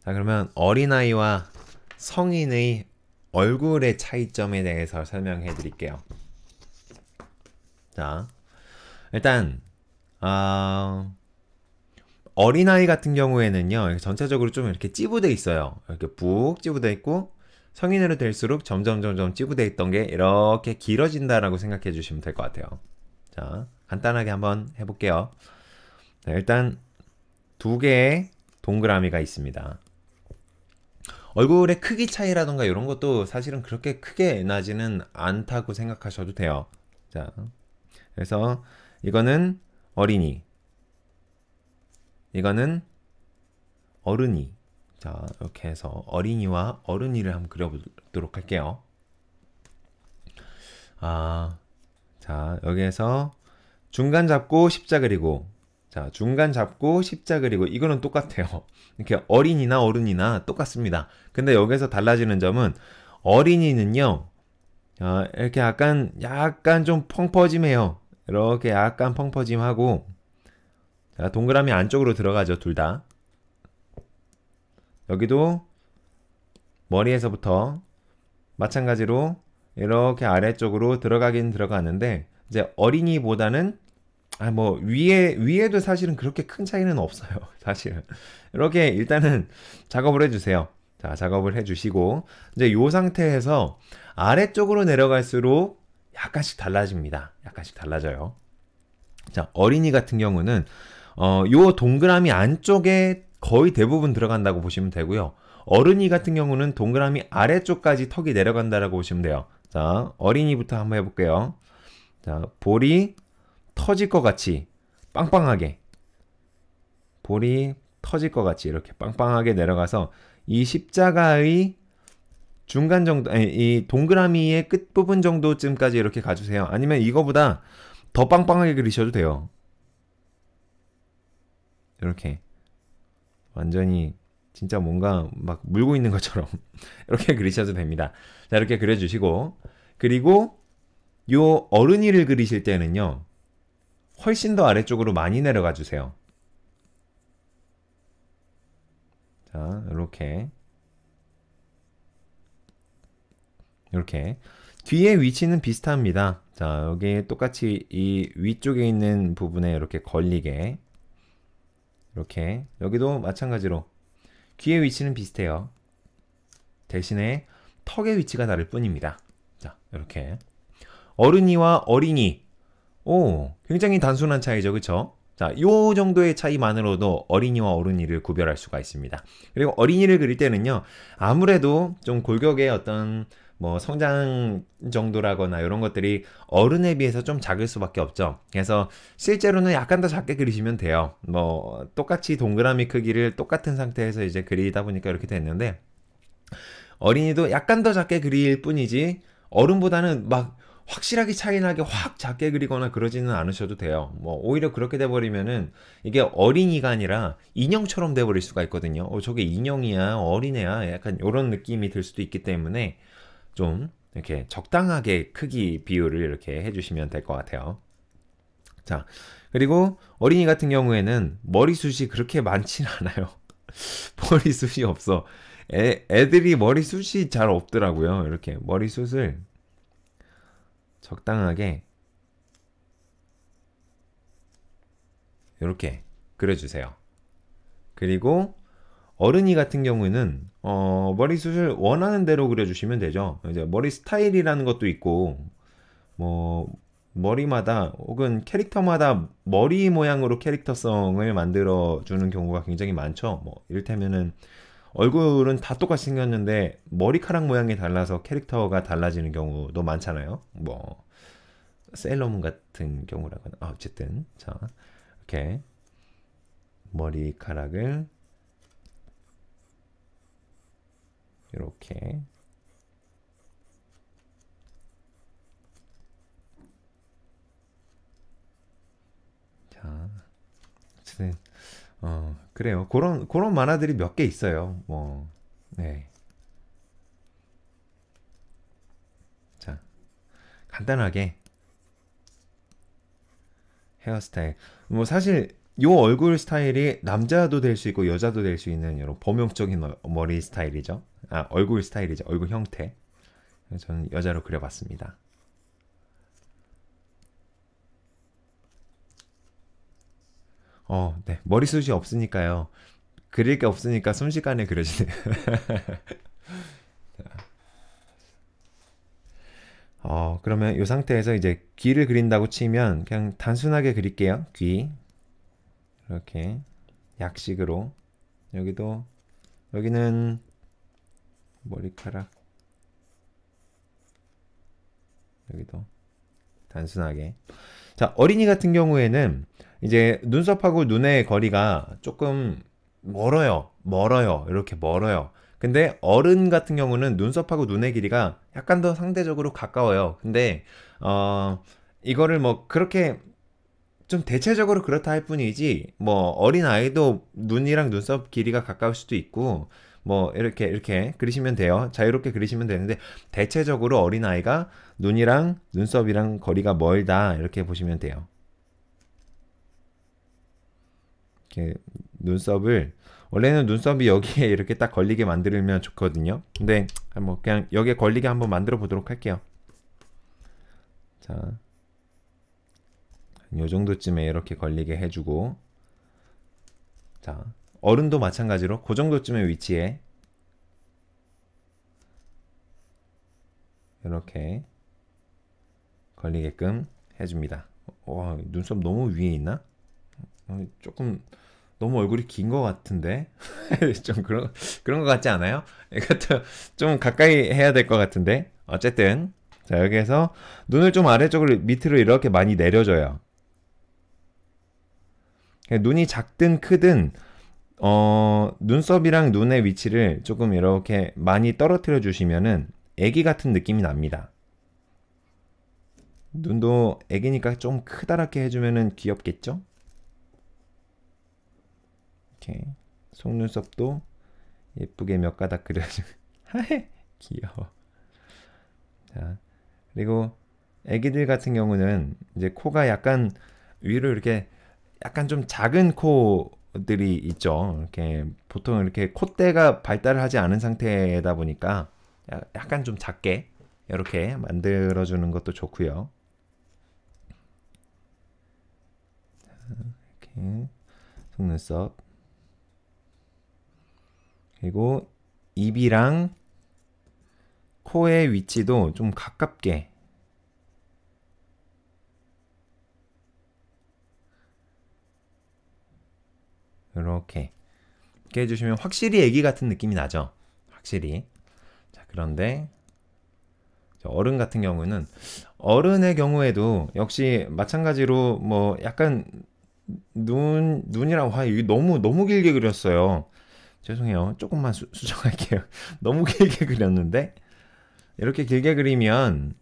자, 그러면 어린아이와 성인의 얼굴의 차이점에 대해서 설명해 드릴게요. 자, 일단 어린아이 같은 경우에는요, 전체적으로 좀 이렇게 찌부돼 있어요. 이렇게 푹 찌부돼 있고, 성인으로 될수록 점점 찌부돼 있던 게 이렇게 길어진다라고 생각해 주시면 될 것 같아요. 자, 간단하게 한번 해볼게요. 자, 일단 두 개의 동그라미가 있습니다. 얼굴의 크기 차이라던가 이런 것도 사실은 그렇게 크게 나지는 않다고 생각하셔도 돼요. 자, 그래서 이거는 어린이, 이거는 어른이. 자, 이렇게 해서 어린이와 어른이를 한번 그려보도록 할게요. 자, 여기에서 중간 잡고 십자 그리고, 자, 중간 잡고 십자 그리고, 이거는 똑같아요. 이렇게 어린이나 어른이나 똑같습니다. 근데 여기서 달라지는 점은 어린이는요, 이렇게 약간 좀 펑퍼짐해요. 이렇게 약간 펑퍼짐하고, 자, 동그라미 안쪽으로 들어가죠, 둘 다. 여기도 머리에서부터 마찬가지로 이렇게 아래쪽으로 들어가긴 들어가는데, 이제 어린이보다는 뭐 위에도 사실은 그렇게 큰 차이는 없어요. 사실은 이렇게 일단은 작업을 해주세요. 자, 작업을 해주시고 이제 이 상태에서 아래쪽으로 내려갈수록 약간씩 달라집니다. 약간씩 달라져요. 자, 어린이 같은 경우는 요 동그라미 안쪽에 거의 대부분 들어간다고 보시면 되고요. 어른이 같은 경우는 동그라미 아래쪽까지 턱이 내려간다라고 보시면 돼요. 자, 어린이부터 한번 해볼게요. 자, 볼이 터질 것 같이 빵빵하게, 볼이 터질 것 같이 이렇게 빵빵하게 내려가서 이 십자가의 중간 정도, 아니, 이 동그라미의 끝부분 정도쯤까지 이렇게 가주세요. 아니면 이거보다 더 빵빵하게 그리셔도 돼요. 이렇게 완전히 진짜 뭔가 막 물고 있는 것처럼 이렇게 그리셔도 됩니다. 자, 이렇게 그려주시고, 그리고 요 어른이를 그리실 때는요, 훨씬 더 아래쪽으로 많이 내려가 주세요. 자, 이렇게 뒤에 위치는 비슷합니다. 자, 여기 똑같이 이 위쪽에 있는 부분에 이렇게 걸리게, 이렇게 여기도 마찬가지로 귀의 위치는 비슷해요. 대신에 턱의 위치가 다를 뿐입니다. 자, 이렇게 어른이와 어린이, 오, 굉장히 단순한 차이죠, 그쵸? 자, 요 정도의 차이만으로도 어린이와 어른이를 구별할 수가 있습니다. 그리고 어린이를 그릴 때는요, 아무래도 좀 골격의 어떤 뭐 성장 정도라거나 이런 것들이 어른에 비해서 좀 작을 수밖에 없죠. 그래서 실제로는 약간 더 작게 그리시면 돼요. 뭐 똑같이 동그라미 크기를 똑같은 상태에서 이제 그리다 보니까 이렇게 됐는데, 어린이도 약간 더 작게 그릴 뿐이지 어른보다는 막 확실하게 차이나게 확 작게 그리거나 그러지는 않으셔도 돼요. 뭐 오히려 그렇게 돼버리면은 이게 어린이가 아니라 인형처럼 돼버릴 수가 있거든요. 저게 인형이야, 어린애야, 약간 이런 느낌이 들 수도 있기 때문에 좀 이렇게 적당하게 크기 비율을 이렇게 해주시면 될 것 같아요. 자, 그리고 어린이 같은 경우에는 머리숱이 그렇게 많지는 않아요. 머리숱이 없어. 애들이 머리숱이 잘 없더라고요. 이렇게 머리숱을 적당하게 이렇게 그려주세요. 그리고 어른이 같은 경우는 머리숱을 원하는 대로 그려주시면 되죠. 이제 머리 스타일이라는 것도 있고, 뭐 머리마다 혹은 캐릭터마다 머리 모양으로 캐릭터성을 만들어 주는 경우가 굉장히 많죠. 뭐 이를테면은 얼굴은 다 똑같이 생겼는데 머리카락 모양이 달라서 캐릭터가 달라지는 경우도 많잖아요. 뭐 세일러문 같은 경우라거나, 어쨌든 자, 이렇게 머리카락을 이렇게, 자, 어쨌든 그래요. 그런 만화들이 몇 개 있어요. 뭐, 네. 자, 간단하게 헤어스타일. 뭐 사실 요 얼굴 스타일이 남자도 될 수 있고 여자도 될 수 있는 이런 범용적인 머리 스타일이죠. 아, 얼굴 스타일이죠. 얼굴 형태. 저는 여자로 그려봤습니다. 네. 머리숱이 없으니까요. 그릴 게 없으니까 순식간에 그려지네요. 그러면 이 상태에서 이제 귀를 그린다고 치면 그냥 단순하게 그릴게요. 귀. 이렇게 약식으로. 여기는 머리카락. 여기도 단순하게. 자, 어린이 같은 경우에는 이제 눈썹하고 눈의 거리가 조금 멀어요. 이렇게 멀어요. 근데 어른 같은 경우는 눈썹하고 눈의 길이가 약간 더 상대적으로 가까워요. 근데 이거를 뭐 그렇게 좀 대체적으로 그렇다 할 뿐이지, 뭐 어린 아이도 눈이랑 눈썹 길이가 가까울 수도 있고, 뭐 이렇게 그리시면 돼요. 자유롭게 그리시면 되는데, 대체적으로 어린 아이가 눈이랑 눈썹이랑 거리가 멀다, 이렇게 보시면 돼요. 이렇게 눈썹을, 원래는 눈썹이 여기에 이렇게 딱 걸리게 만들면 좋거든요. 근데 뭐 그냥 여기에 걸리게 한번 만들어 보도록 할게요. 자, 요 정도쯤에 이렇게 걸리게 해주고, 자, 어른도 마찬가지로 그 정도쯤의 위치에 이렇게 걸리게끔 해줍니다. 와, 눈썹 너무 위에 있나? 조금 너무 얼굴이 긴 것 같은데 좀 그런 것 같지 않아요? 이것도 좀 가까이 해야 될 것 같은데, 어쨌든 자, 여기에서 눈을 좀 아래쪽으로 밑으로 이렇게 많이 내려줘요. 눈이 작든 크든 눈썹이랑 눈의 위치를 조금 이렇게 많이 떨어뜨려 주시면은 애기 같은 느낌이 납니다. 눈도 애기니까 좀 크다랗게 해주면은 귀엽겠죠? 이렇게 속눈썹도 예쁘게 몇 가닥 그려주면 귀여워. 자, 그리고 애기들 같은 경우는 이제 코가 약간 위로 이렇게 약간 좀 작은 코들이 있죠. 이렇게 보통 이렇게 콧대가 발달을 하지 않은 상태다 보니까 약간 좀 작게 이렇게 만들어주는 것도 좋고요. 이렇게 속눈썹, 그리고 입이랑 코의 위치도 좀 가깝게 이렇게 해주시면 확실히 애기 같은 느낌이 나죠. 확실히. 자, 그런데 어른 같은 경우는, 어른의 경우에도 역시 마찬가지로 뭐 약간 눈이랑, 와, 이게 너무 길게 그렸어요. 죄송해요. 조금만 수정할게요. 너무 길게 그렸는데, 이렇게 길게 그리면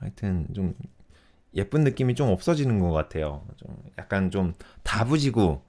하여튼 좀 예쁜 느낌이 좀 없어지는 것 같아요. 좀 약간 좀 다부지고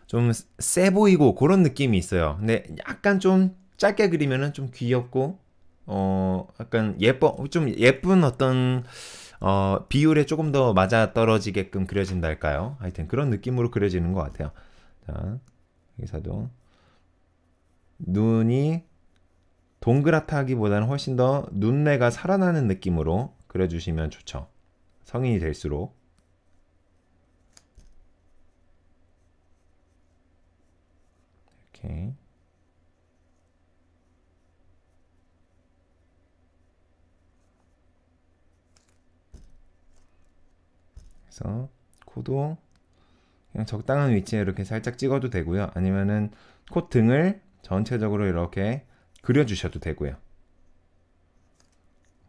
좀 세 보이고 그런 느낌이 있어요. 근데 약간 좀 짧게 그리면은 좀 귀엽고 약간 좀 예쁜 어떤 비율에 조금 더 맞아 떨어지게끔 그려진다 할까요? 하여튼 그런 느낌으로 그려지는 것 같아요. 자, 여기서도 눈이 동그랗다 하기보다는 훨씬 더 눈매가 살아나는 느낌으로 그려주시면 좋죠. 성인이 될수록. 이렇게. 그래서 코도 그냥 적당한 위치에 이렇게 살짝 찍어도 되고요. 아니면은 콧등을 전체적으로 이렇게 그려주셔도 되고요.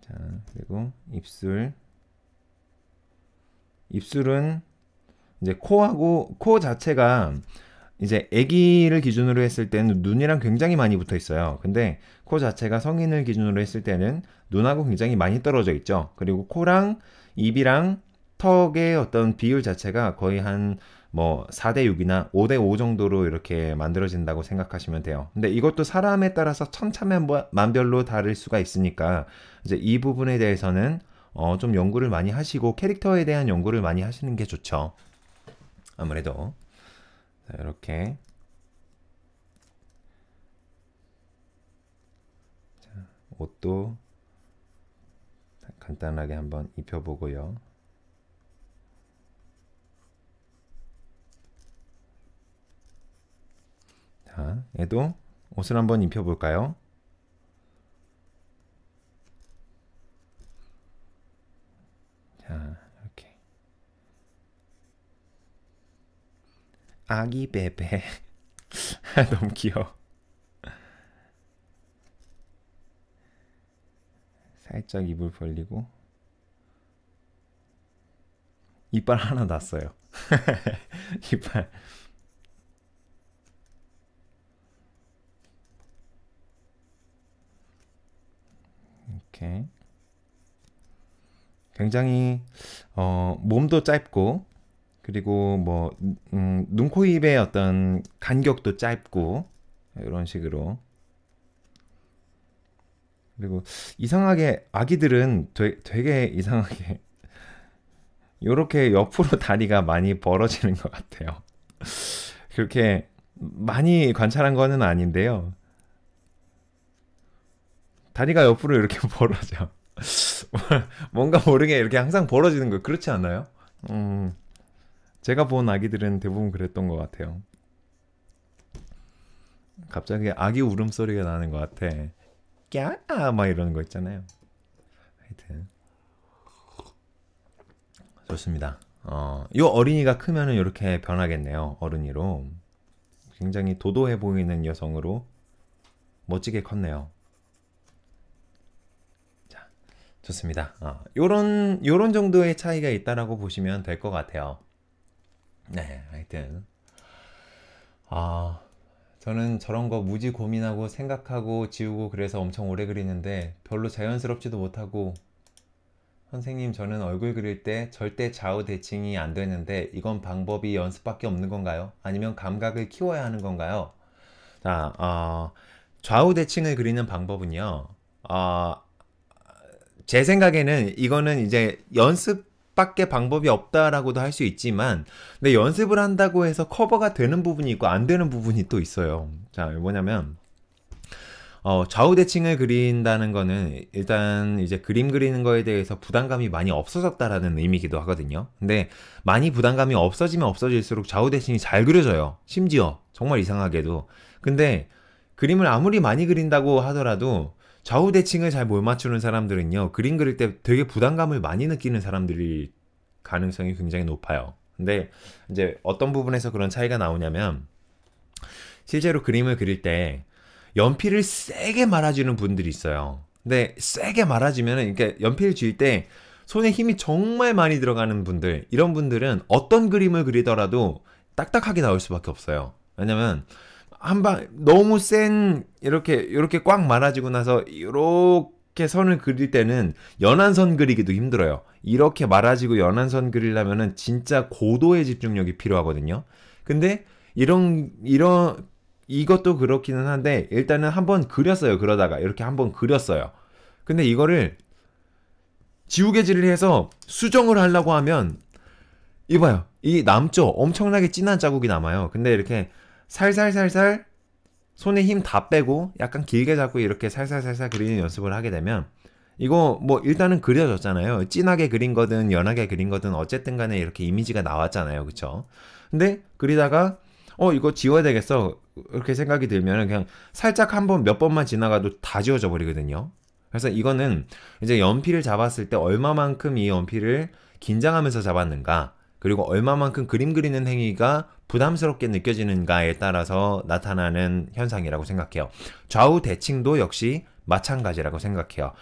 자, 그리고 입술은 이제 코 자체가 이제 아기를 기준으로 했을 때는 눈이랑 굉장히 많이 붙어 있어요. 근데 코 자체가 성인을 기준으로 했을 때는 눈하고 굉장히 많이 떨어져 있죠. 그리고 코랑 입이랑 턱의 어떤 비율 자체가 거의 한 뭐 4대 6이나 5대 5 정도로 이렇게 만들어진다고 생각하시면 돼요. 근데 이것도 사람에 따라서 천차만별로 다를 수가 있으니까 이제 이 부분에 대해서는 좀 연구를 많이 하시고 캐릭터에 대한 연구를 많이 하시는 게 좋죠. 아무래도. 자, 이렇게 옷도 간단하게 한번 입혀보고요. 자, 얘도 옷을 한번 입혀볼까요? 자, 이렇게 아기 베베 너무 귀여워. 살짝 입을 벌리고 이빨 하나 났어요. 이빨. 이렇게 굉장히 몸도 짧고 그리고 뭐 눈, 코, 입의 어떤 간격도 짧고 이런 식으로. 그리고 이상하게 아기들은 되게 이상하게 이렇게 옆으로 다리가 많이 벌어지는 것 같아요. 그렇게 많이 관찰한 거는 아닌데요. 다리가 옆으로 이렇게 벌어져. 뭔가 모르게 이렇게 항상 벌어지는 거예요. 그렇지 않아요? 제가 본 아기들은 대부분 그랬던 것 같아요. 갑자기 아기 울음소리가 나는 것 같아. 꺄! 막 이러는 거 있잖아요. 하여튼 좋습니다. 이 어린이가 크면은 이렇게 변하겠네요. 어른이로. 굉장히 도도해 보이는 여성으로 멋지게 컸네요. 자, 좋습니다. 요런 정도의 차이가 있다라고 보시면 될 것 같아요. 네, 하여튼 저는 저런 거 무지 고민하고 생각하고 지우고 그래서 엄청 오래 그리는데 별로 자연스럽지도 못하고 선생님 저는 얼굴 그릴 때 절대 좌우 대칭이 안 되는데 이건 방법이 연습밖에 없는 건가요? 아니면 감각을 키워야 하는 건가요? 자, 좌우 대칭을 그리는 방법은요. 제 생각에는 이거는 이제 연습밖에 방법이 없다라고도 할 수 있지만 근데 연습을 한다고 해서 커버가 되는 부분이 있고 안 되는 부분이 또 있어요. 자, 뭐냐면 좌우 대칭을 그린다는 거는 일단 이제 그림 그리는 거에 대해서 부담감이 많이 없어졌다라는 의미이기도 하거든요. 근데 많이 부담감이 없어지면 없어질수록 좌우 대칭이 잘 그려져요. 심지어 정말 이상하게도. 근데 그림을 아무리 많이 그린다고 하더라도 좌우 대칭을 잘 못 맞추는 사람들은요. 그림 그릴 때 되게 부담감을 많이 느끼는 사람들이 가능성이 굉장히 높아요. 근데 이제 어떤 부분에서 그런 차이가 나오냐면 실제로 그림을 그릴 때 연필을 세게 말아주는 분들이 있어요. 근데 세게 말아주면은 이렇게 연필 쥘 때 손에 힘이 정말 많이 들어가는 분들, 이런 분들은 어떤 그림을 그리더라도 딱딱하게 나올 수밖에 없어요. 왜냐면 한방 너무 센 이렇게 꽉 말아주고 나서 이렇게 선을 그릴 때는 연한 선 그리기도 힘들어요. 이렇게 말아지고 연한 선 그리려면은 진짜 고도의 집중력이 필요하거든요. 근데 이것도 그렇기는 한데 일단은 한번 그렸어요. 그러다가 이렇게 한번 그렸어요. 근데 이거를 지우개질을 해서 수정을 하려고 하면 이봐요. 이 남죠. 엄청나게 진한 자국이 남아요. 근데 이렇게 살살살살 손에 힘 다 빼고 약간 길게 잡고 이렇게 살살살살 그리는 연습을 하게 되면 이거 뭐 일단은 그려졌잖아요. 진하게 그린 거든 연하게 그린 거든 어쨌든 간에 이렇게 이미지가 나왔잖아요. 그쵸? 근데 그리다가 이거 지워야 되겠어. 이렇게 생각이 들면 그냥 살짝 한번 몇 번만 지나가도 다 지워져 버리거든요. 그래서 이거는 이제 연필을 잡았을 때 얼마만큼 이 연필을 긴장하면서 잡았는가, 그리고 얼마만큼 그림 그리는 행위가 부담스럽게 느껴지는가에 따라서 나타나는 현상이라고 생각해요. 좌우 대칭도 역시 마찬가지라고 생각해요.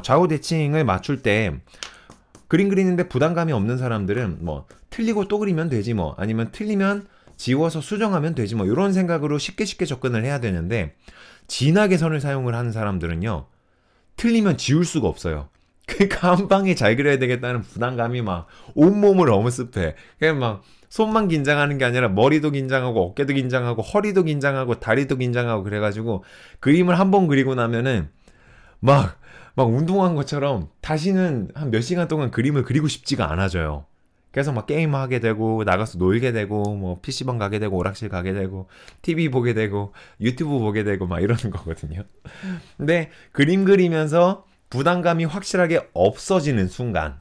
좌우 대칭을 맞출 때 그림 그리는데 부담감이 없는 사람들은 뭐 틀리고 또 그리면 되지 뭐, 아니면 틀리면 지워서 수정하면 되지 뭐, 이런 생각으로 쉽게 접근을 해야 되는데 진하게 선을 사용을 하는 사람들은요, 틀리면 지울 수가 없어요. 그러니까 한 방에 잘 그려야 되겠다는 부담감이 막 온몸을 어무습해. 그냥 막 손만 긴장하는 게 아니라 머리도 긴장하고 어깨도 긴장하고 허리도 긴장하고 다리도 긴장하고 그래가지고 그림을 한 번 그리고 나면은 막 막 운동한 것처럼 다시는 한 몇 시간 동안 그림을 그리고 싶지가 않아져요. 계속 막 게임하게 되고 나가서 놀게 되고 뭐 PC방 가게 되고 오락실 가게 되고 TV 보게 되고 유튜브 보게 되고 막 이러는 거거든요. 근데 그림 그리면서 부담감이 확실하게 없어지는 순간,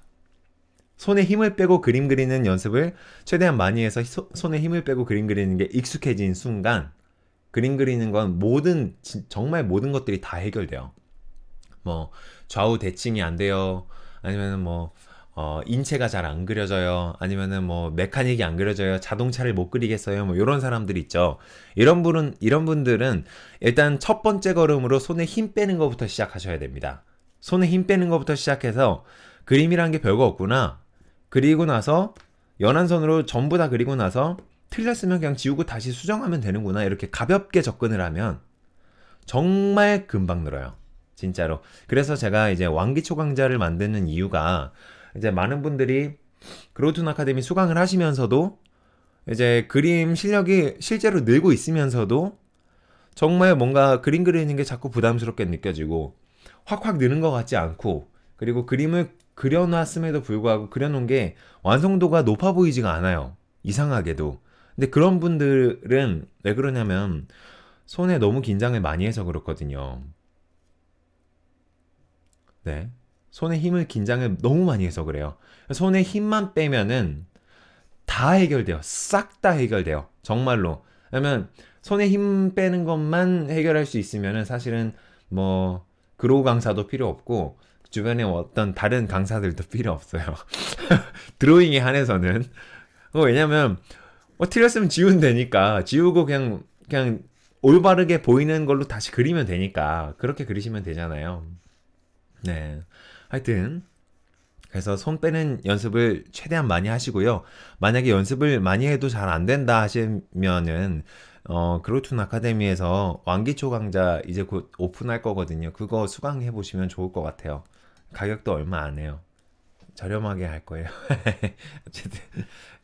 손에 힘을 빼고 그림 그리는 연습을 최대한 많이 해서 손에 힘을 빼고 그림 그리는 게 익숙해진 순간, 그림 그리는 건 정말 모든 것들이 다 해결돼요. 뭐 좌우 대칭이 안 돼요. 아니면은 뭐 인체가 잘 안 그려져요. 아니면은 뭐 메카닉이 안 그려져요. 자동차를 못 그리겠어요. 뭐 이런 사람들 있죠. 이런 분들은 일단 첫 번째 걸음으로 손에 힘 빼는 것부터 시작하셔야 됩니다. 손에 힘 빼는 것부터 시작해서 그림이란 게 별거 없구나. 그리고 나서 연한 선으로 전부 다 그리고 나서 틀렸으면 그냥 지우고 다시 수정하면 되는구나. 이렇게 가볍게 접근을 하면 정말 금방 늘어요. 진짜로. 그래서 제가 이제 왕기 초강자를 만드는 이유가, 이제 많은 분들이 그로툰 아카데미 수강을 하시면서도 이제 그림 실력이 실제로 늘고 있으면서도 정말 뭔가 그림 그리는 게 자꾸 부담스럽게 느껴지고 확확 느는 것 같지 않고, 그리고 그림을 그려놨음에도 불구하고 그려놓은 게 완성도가 높아 보이지가 않아요. 이상하게도. 근데 그런 분들은 왜 그러냐면 손에 너무 긴장을 많이 해서 그렇거든요. 네. 손에 힘을 긴장을 너무 많이 해서 그래요. 손에 힘만 빼면은 다 해결돼요. 싹 다 해결돼요. 정말로. 왜냐면 손에 힘 빼는 것만 해결할 수 있으면은 사실은 뭐 그로우 강사도 필요 없고 주변에 어떤 다른 강사들도 필요 없어요. 드로잉에 한해서는. 왜냐면 틀렸으면 지우면 되니까, 지우고 그냥 올바르게 보이는 걸로 다시 그리면 되니까 그렇게 그리시면 되잖아요. 네. 하여튼 그래서 손 빼는 연습을 최대한 많이 하시고요. 만약에 연습을 많이 해도 잘 안 된다 하시면은 그로툰 아카데미에서 왕기초 강좌 이제 곧 오픈할 거거든요. 그거 수강해 보시면 좋을 것 같아요. 가격도 얼마 안 해요. 저렴하게 할 거예요. 어쨌든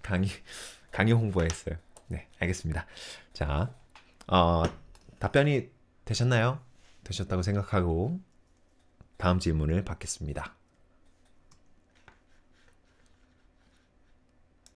강의 홍보했어요. 네, 알겠습니다. 자, 답변이 되셨나요? 되셨다고 생각하고 다음 질문을 받겠습니다.